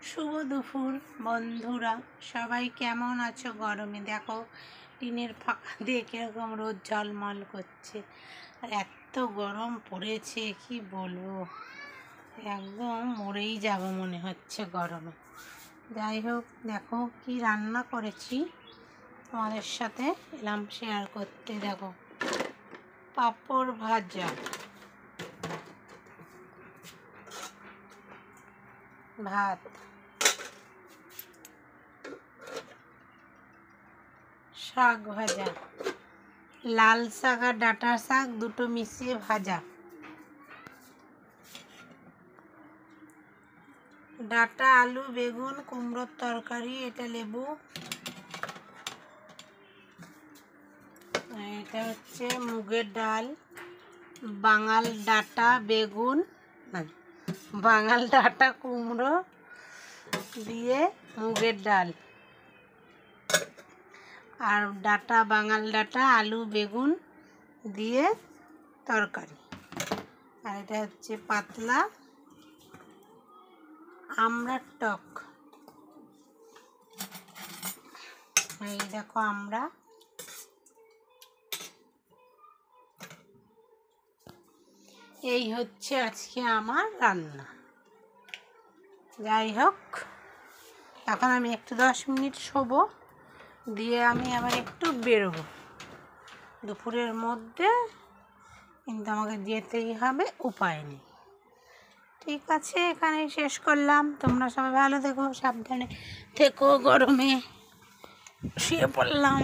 শুভ দুপুর বন্ধুরা, সবাই কেমন আছো? গরমে দেখো টিনের ফাঁকা দিয়ে কীরকম রোদ ঝলমল করছে। আর এত গরম পড়েছে কি বলবো, একদম মরেই যাব মনে হচ্ছে গরমে। যাই হোক, দেখো কি রান্না করেছি তোমাদের সাথে এলাম শেয়ার করতে। দেখো, পাঁপড় ভাজা, ভাত, শাক ভাজা, লাল শাক আর ডাঁটা শাক দুটো মিশিয়ে ভাজা, ডাঁটা আলু বেগুন কুমড়োর তরকারি, এটা লেবু, এটা হচ্ছে মুগের ডাল, বাঙাল ডাঁটা বেগুন বাঙাল ডাঁটা কুমড়ো দিয়ে মুগের ডাল, আর ডাঁটা বাঙাল ডাঁটা আলু বেগুন দিয়ে তরকারি। আর এটা হচ্ছে পাতলা আমড়ার টক। এই দেখো আমরা, এই হচ্ছে আজকে আমার রান্না। যাই হোক, এখন আমি একটু 10 মিনিট শোবো, দিয়ে আমি আবার একটু বেরোবো দুপুরের মধ্যে, কিন্তু আমাকে যেতেই হবে, উপায় নেই। ঠিক আছে, এখানেই শেষ করলাম। তোমরা সবাই ভালো থেকো, সাবধানে থেকো। গরমে শুয়ে পড়লাম।